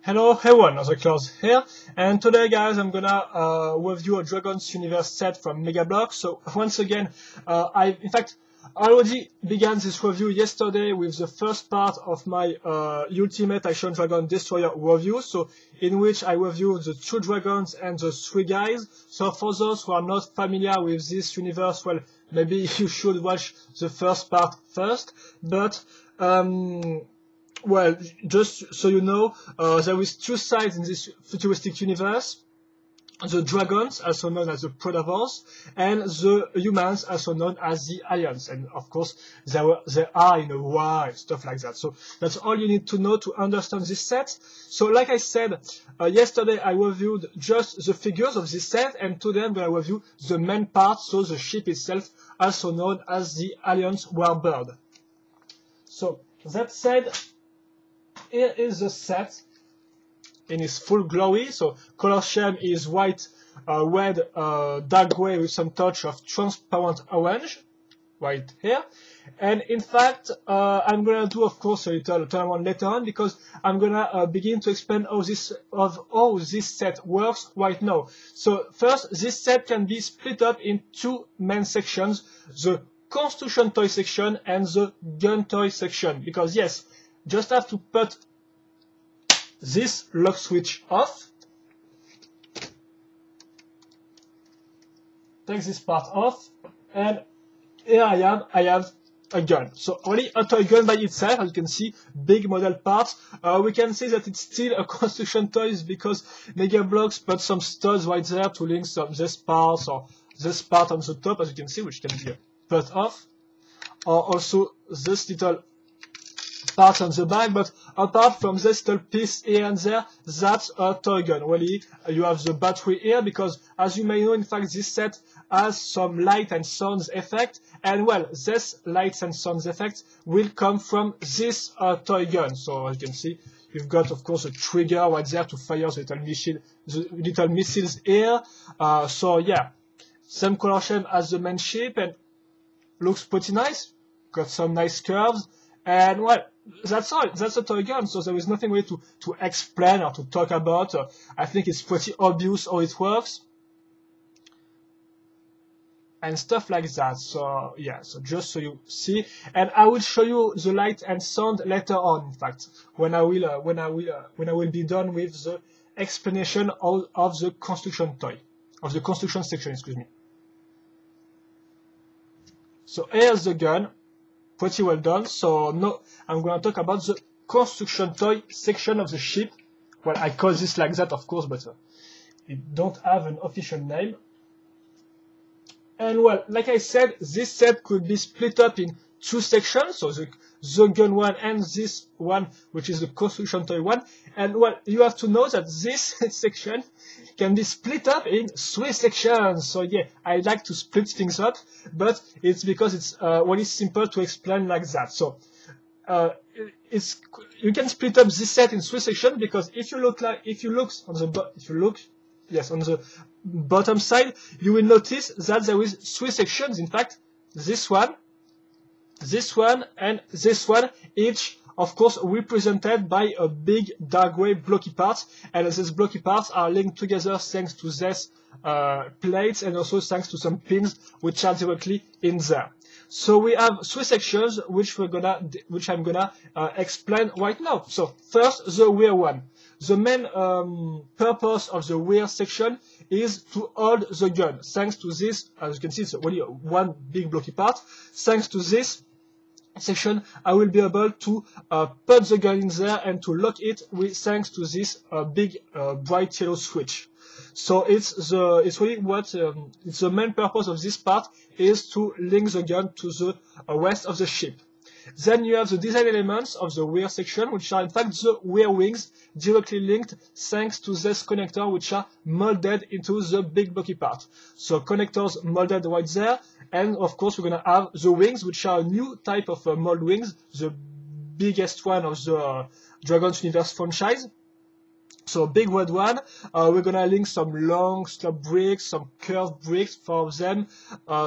Hello everyone, the Claus here, and today guys I'm gonna review a Dragon's Universe set from Megabloks. So once again, I already began this review yesterday with the first part of my Ultimate Action Dragon Destroyer review, so in which I reviewed the 2 dragons and the 3 guys. So for those who are not familiar with this universe, well, maybe you should watch the first part first, but well, just so you know, there is 2 sides in this futuristic universe. The dragons, also known as the Predators, and the humans, also known as the Alliance. And of course, they are in a war and stuff like that. So that's all you need to know to understand this set. So like I said, yesterday I reviewed just the figures of this set, and today I'm going to review the main part, so the ship itself, also known as the Alliance Warbird. So that said, here is the set in its full glory. So color scheme is white, red, dark gray with some touch of transparent orange, right here. And in fact, I'm gonna do, of course, a little turn on later on, because I'm gonna begin to explain how this set works right now. So first, this set can be split up in 2 main sections: the construction toy section and the gun toy section. Because yes, just have to put this lock switch off, take this part off, and here I have a gun. So only a toy gun by itself, as you can see, big model parts. We can see that it's still a construction toy because Megabloks put some studs right there to link this part or this part on the top, as you can see, which can be put off, or also this little parts on the back. But apart from this little piece here and there, that's a toy gun. Really, you have the battery here, because as you may know, in fact, this set has some light and sounds effect, and well, this lights and sounds effect will come from this toy gun. So as you can see, you've got, of course, a trigger right there to fire the little missiles here. So yeah, same color scheme as the main ship, and looks pretty nice. Got some nice curves. And well, that's all. That's a toy gun, so there is nothing really to explain or to talk about. I think it's pretty obvious how it works and stuff like that. So yeah, so just so you see, and I will show you the light and sound later on. In fact, when I will be done with the explanation of the construction toy, of the construction section. Excuse me. So here's the gun. Pretty well done. So no, I'm going to talk about the construction toy section of the ship. Well, I call this like that, of course, but it don't have an official name. And well, like I said, this set could be split up in 2 sections, so the gun one and this one, which is the construction toy one. And well, you have to know that this section can be split up in 3 sections. So yeah, I like to split things up, but it's because it's really simple to explain like that. So you can split up this set in 3 sections, because if you look on the bottom side, you will notice that there is 3 sections. In fact, this one, and this one, each, of course, represented by a big dark gray blocky part, and these blocky parts are linked together thanks to this plates, and also thanks to some pins which are directly in there. So we have 3 sections which I'm gonna explain right now. So first, the rear one. The main purpose of the rear section is to hold the gun. Thanks to this, as you can see, it's only one big blocky part. Thanks to this section, I will be able to put the gun in there and to lock it thanks to this big bright yellow switch. So it's the main purpose of this part is to link the gun to the rest of the ship. Then you have the design elements of the rear section, which are in fact the rear wings, directly linked thanks to this connector, which are molded into the big blocky part. So connectors molded right there, and of course we're gonna have the wings, which are a new type of mold wings, the biggest one of the Dragon's Universe franchise. So big red one, we're gonna link some long slop bricks, some curved bricks for them,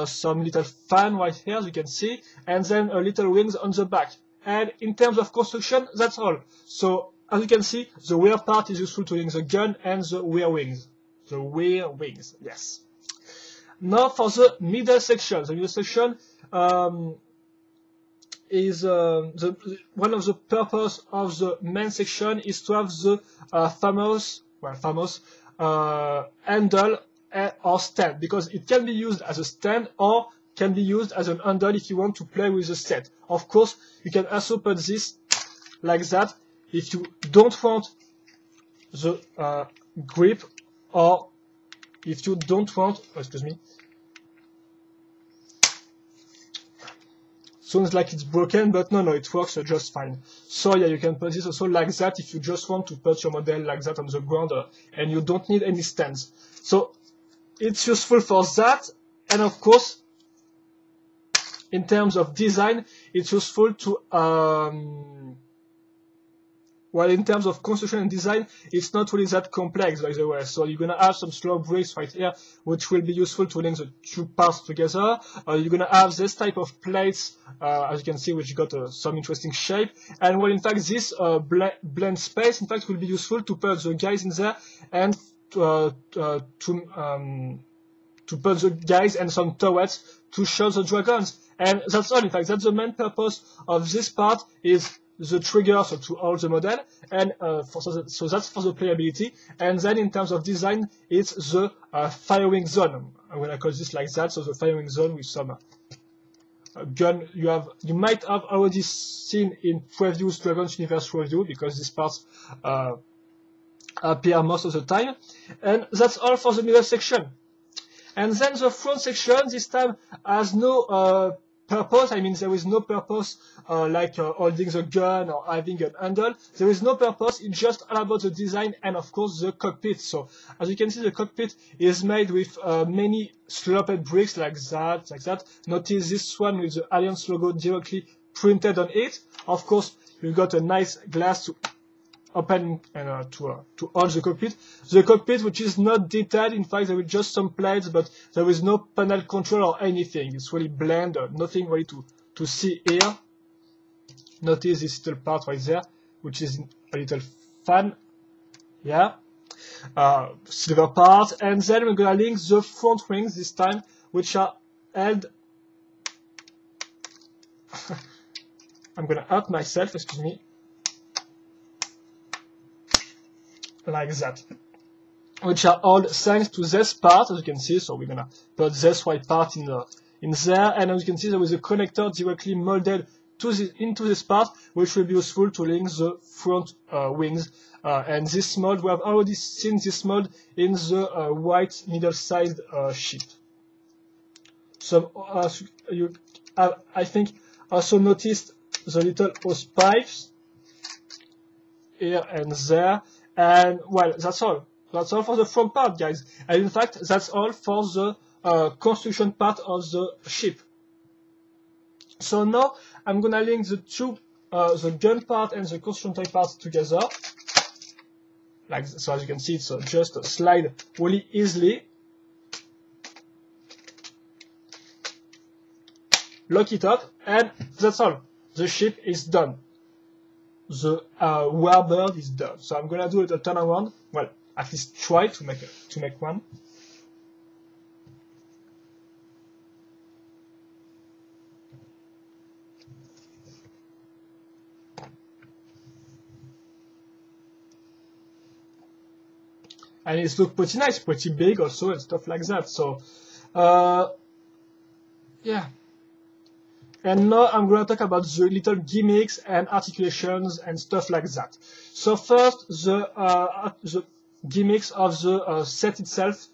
some little fan right here, as you can see, and then a little wings on the back. And in terms of construction, that's all. So as you can see, the rear part is useful to link the gun and the rear wings. The rear wings, yes. Now for the middle section. The middle section is one of the purpose of the main section is to have the famous handle or stand, because it can be used as a stand or can be used as an handle if you want to play with the set. Of course, you can also put this like that if you don't want the grip, or if you don't want, excuse me, sounds like it's broken, but no, it works just fine. So yeah, you can put this also like that if you just want to put your model like that on the ground and you don't need any stands. So it's useful for that, and of course, in terms of design, it's useful to well, in terms of construction and design, it's not really that complex, by the way. So you're gonna have some slope bricks right here, which will be useful to link the two parts together. You're gonna have this type of plates, as you can see, which got some interesting shape. And well, in fact, this blend space, in fact, will be useful to put the guys in there and to put the guys and some turrets to show the dragons. And that's all. In fact, that's the main purpose of this part, is the trigger, so to hold the model, and so that's for the playability. And then in terms of design, it's the firing zone. I'm gonna call this like that. So the firing zone with some gun you might have already seen in previous Dragon's Universe review, because these parts appear most of the time. And that's all for the middle section. And then the front section this time has no purpose. I mean, there is no purpose like holding the gun or having an handle. There is no purpose. It's just all about the design and, of course, the cockpit. So, as you can see, the cockpit is made with many sloped bricks like that. Notice this one with the Alliance logo directly printed on it. Of course, you've got a nice glass to open and to hold the cockpit. The cockpit, which is not detailed, in fact, there is just some plates, but there is no panel control or anything. It's really bland, nothing really to see here. Notice this little part right there, which is a little fan. Yeah. Silver part. And then we're gonna link the front wings this time, which are held. I'm gonna hurt myself, excuse me. Like that, which are all thanks to this part, as you can see. So we're gonna put this white part in there, and as you can see, there is a connector directly molded into this part, which will be useful to link the front wings. And this mold, we have already seen this mold in the white middle-sized ship. So you have, I think, also noticed the little hose pipes here and there. And well, that's all. That's all for the front part, guys. And in fact, that's all for the construction part of the ship. So now I'm gonna link the two, the gun part and the construction part together. Like so, as you can see, it's just slide really easily. Lock it up, and that's all. The ship is done. The warbird is done. So I'm gonna do a turnaround. Well, at least try to make one. And it looks pretty nice, pretty big also, and stuff like that. So, yeah. And now I'm going to talk about the little gimmicks and articulations and stuff like that. So first, the gimmicks of the set itself.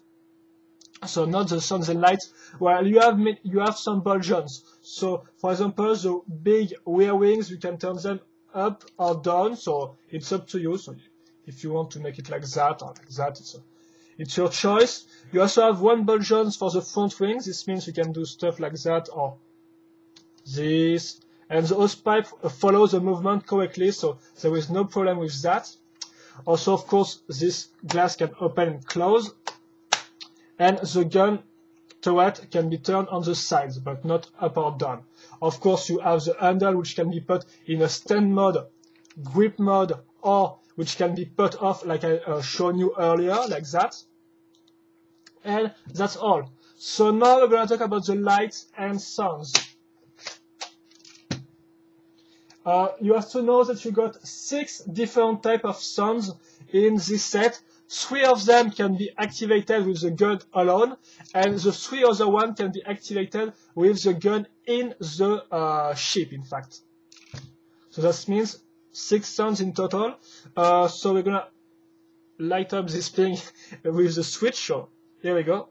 So not the suns and lights. Well, you have some ball joints. So for example, the big rear wings, you can turn them up or down. So it's up to you. So if you want to make it like that or like that, it's your choice. You also have one ball joint for the front wings. This means you can do stuff like that or this, and the hose pipe follows the movement correctly, so there is no problem with that. Also, of course, this glass can open and close, and the gun turret can be turned on the sides, but not up or down. Of course, you have the handle, which can be put in a stand mode, grip mode, or which can be put off like I shown you earlier, like that. And that's all. So now we're going to talk about the lights and sounds. You have to know that you got 6 different types of sounds in this set. 3 of them can be activated with the gun alone, and the 3 other ones can be activated with the gun in the ship, in fact. So that means 6 sounds in total. So we're gonna light up this thing with the switch. So here we go.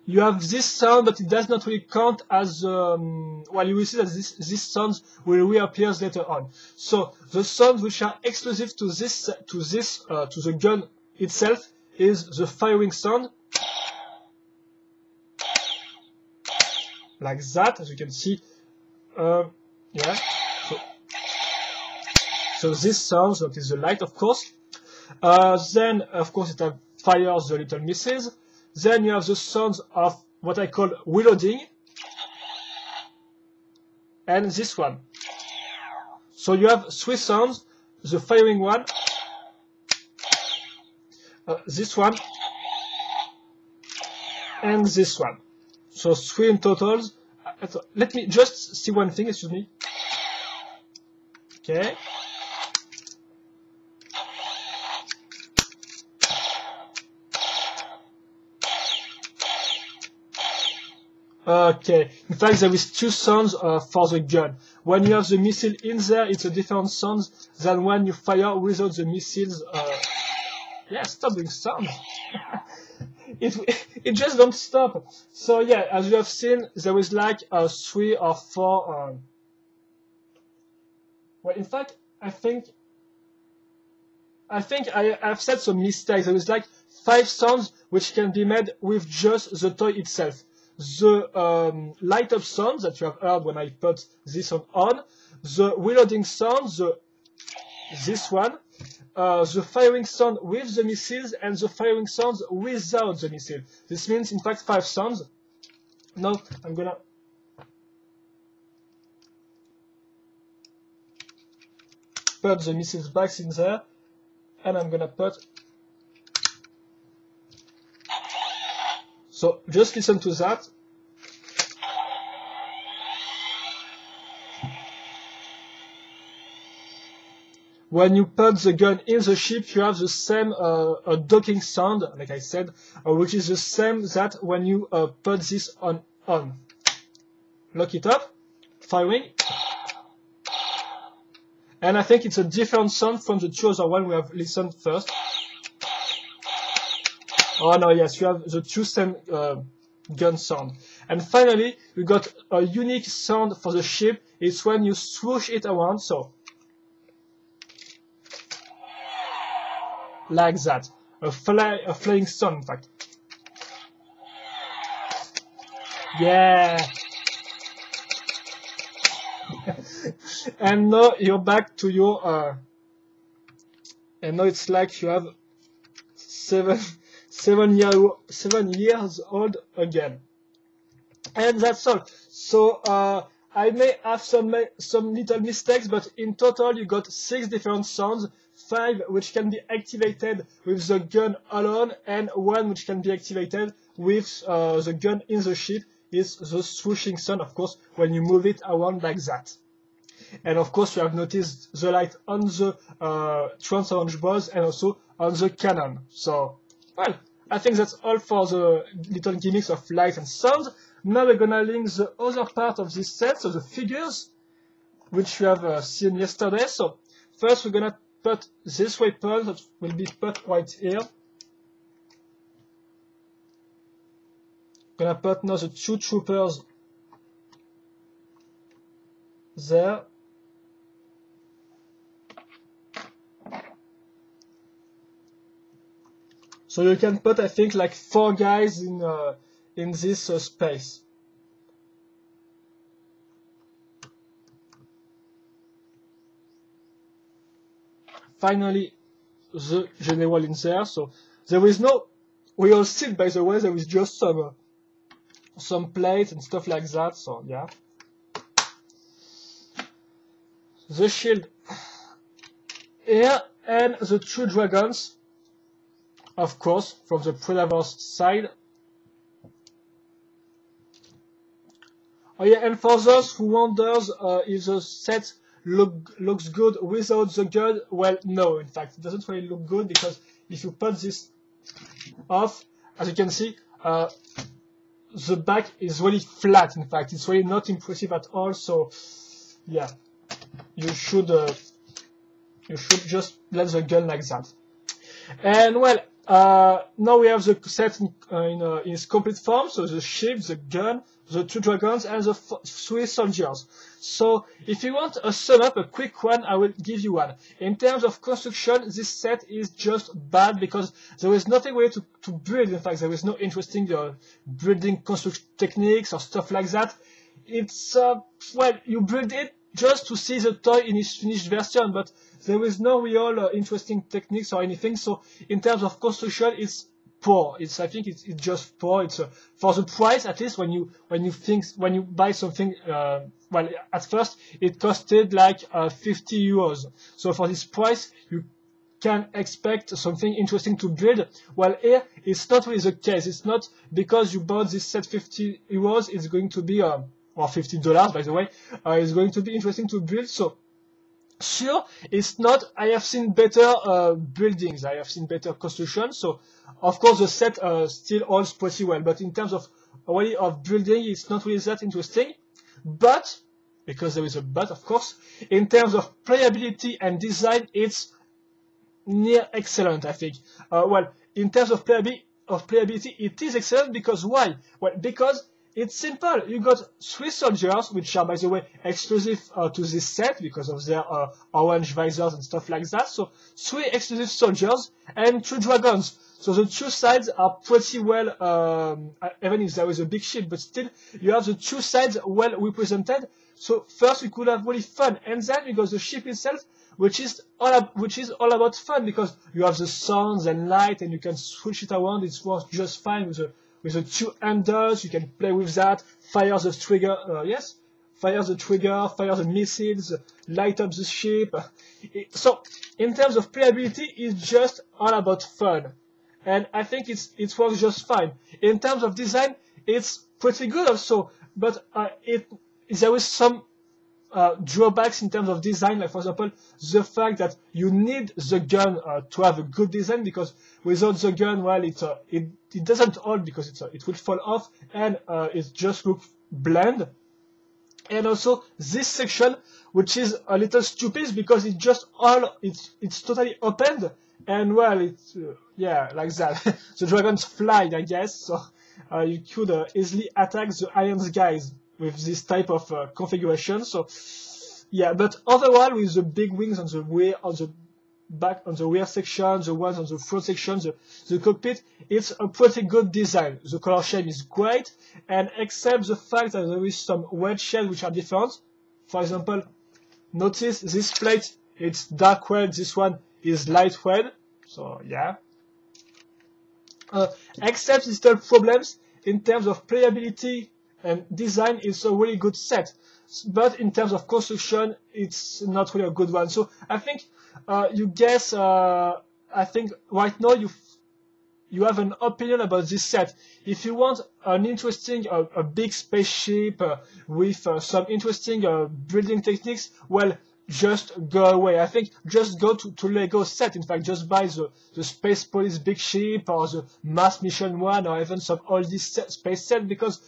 You have this sound, but it does not really count as, well, you will see that these sounds will reappear later on. So the sounds which are exclusive to the gun itself is the firing sound, like that, as you can see. Yeah. So this sound, that is the light, of course. Then, of course, it fires the little missiles. Then you have the sounds of what I call reloading, and this one. So you have 3 sounds: the firing one, this one, and this one. So 3 in total. Let me just see one thing, excuse me. Okay. Okay, in fact there is 2 sounds for the gun. When you have the missile in there, it's a different sound than when you fire without the missiles. Yeah, stop doing sound. it just don't stop. So yeah, as you have seen, there is like 3 or 4. Well, in fact, I think I've said some mistakes. There is like 5 sounds which can be made with just the toy itself. The light up sound that you have heard when I put this on, the reloading sound, this one, the firing sound with the missiles, and the firing sounds without the missile. This means, in fact, 5 sounds. Now I'm gonna put the missiles back in there, and I'm gonna put. So just listen to that. When you put the gun in the ship, you have the same docking sound, like I said, which is the same that when you put this on. Lock it up, firing. And I think it's a different sound from the 2 other one we have listened first. Oh no, yes, you have the 2 same gun sound. And finally, we got a unique sound for the ship. It's when you swoosh it around, so like that. A flying sound, in fact. Yeah. And now you're back to your and now it's like you have 7 years old again. And that's all. So I may have some little mistakes, but in total you got 6 different sounds, 5 which can be activated with the gun alone, and 1 which can be activated with the gun in the ship. Is the swooshing sound, of course, when you move it around like that. And of course you have noticed the light on the trans-orange balls and also on the cannon. So, well, I think that's all for the little gimmicks of light and sound. Now we're gonna link the other part of this set, so the figures, which you have seen yesterday. So first we're gonna put this weapon that will be put right here. Gonna put now the 2 troopers there. So you can put, I think, like 4 guys in this space. Finally, the general in there. So there is no real seat, by the way. There is just some plates and stuff like that. So yeah. the shield here, and the two dragons, of course, from the Predator's side. Oh yeah, and for those who wonders if the set looks good without the gun, well, no, in fact, it doesn't really look good, because if you put this off, as you can see, the back is really flat. In fact, it's really not impressive at all. So, yeah, you should just let the gun like that. And well, now we have the set in its complete form. So the ship, the gun, the two dragons, and the three soldiers. So if you want a sum up, a quick one, I will give you one. In terms of construction, this set is just bad, because there is nothing really to build. In fact, there is no interesting building construction techniques or stuff like that. It's, well, you build it just to see the toy in its finished version, but there is no real interesting techniques or anything. So in terms of construction, it's poor. I think it's just poor. It's for the price, at least when you buy something. Well, at first it costed like 50 euros. So for this price, you can expect something interesting to build. Well, here it's not really the case. It's not because you bought this set 50 euros. It's going to be or $50, by the way. It's going to be interesting to build. So. Sure, it's not. I have seen better buildings. I have seen better construction. So, of course, the set still holds pretty well. But in terms of way of building, it's not really that interesting. But, because there is a but, of course, in terms of playability and design, it's near excellent, I think. Well, in terms of playability, it is excellent, because why? Well, because it's simple. You got three soldiers, which are, by the way, exclusive to this set because of their orange visors and stuff like that. So three exclusive soldiers and two dragons. So the two sides are pretty well, even if there is a big shield, but still you have the two sides well represented. So first we could have really fun, and then you got the ship itself, which is all about fun, because you have the sounds and light, and you can switch it around. It works just fine with the two handles. You can play with that, fire the trigger, fire the trigger, fire the missiles, light up the ship. So, in terms of playability, it's just all about fun. And I think it works just fine. In terms of design, it's pretty good also, but there is some drawbacks in terms of design, like for example the fact that you need the gun to have a good design, because without the gun, well, it doesn't hold, because it will fall off, and it just looks bland. And also this section, which is a little stupid, because it's totally opened, and well, it's like that. The dragons fly, I guess, so you could easily attack the Iron guys with this type of configuration. So yeah, but otherwise, with the big wings on the rear, on the back, on the rear section, the ones on the front section, the cockpit, it's a pretty good design. The color scheme is great, and except the fact that there is some red shades which are different. For example, notice this plate, it's dark red, this one is light red. So yeah. Except these little problems, in terms of playability and design, it's a really good set, but in terms of construction, it's not really a good one. So I think I think right now you have an opinion about this set. If you want an interesting, a big spaceship with some interesting building techniques, well, just go away. I think just go to Lego set. In fact, just buy the Space Police big ship, or the Mars Mission 1, or even some oldie space set, because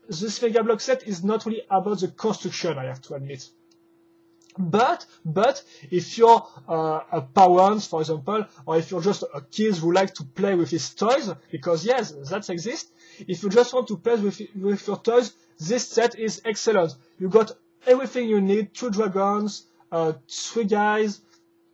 this Megabloks set is not really about the construction, I have to admit. But if you're a parent, for example, or if you're just a kid who like to play with his toys, because yes, that exists. If you just want to play with your toys, this set is excellent. You got everything you need: two dragons, three guys,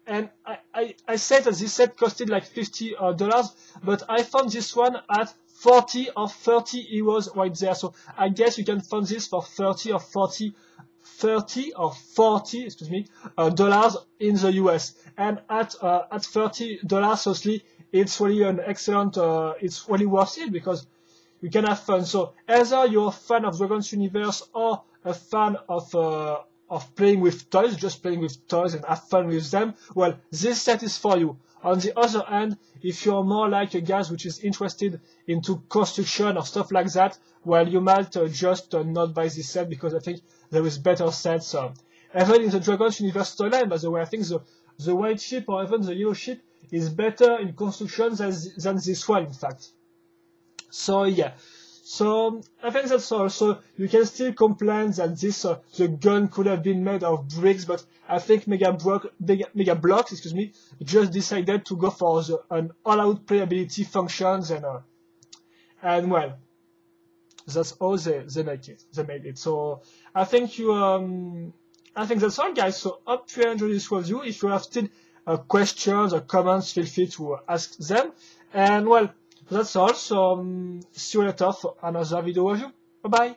and I said that this set costed like $50, but I found this one at 40 or 30 euros right there. So I guess you can find this for 30 or 40 dollars in the US. And at $30, honestly, it's really an excellent, it's really worth it, because you can have fun. So either you're a fan of Dragon's Universe or a fan of of playing with toys, just playing with toys and have fun with them, well, this set is for you. On the other hand, if you're more like a guy which is interested into construction or stuff like that, well, you might just not buy this set because I think there is better sets. Even in the Dragon's Universe storyline, by the way, I think the white ship or even the yellow ship is better in construction than this one, in fact. So yeah. So I think that's all. So you can still complain that this the gun could have been made of bricks, but I think Megabloks, just decided to go for an all-out playability functions and well, that's how they make it. They made it. So I think I think that's all, guys. So hope you enjoyed this review. If you have still questions or comments, feel free to ask them. And well, that's all. So see you later for another video review. Bye bye.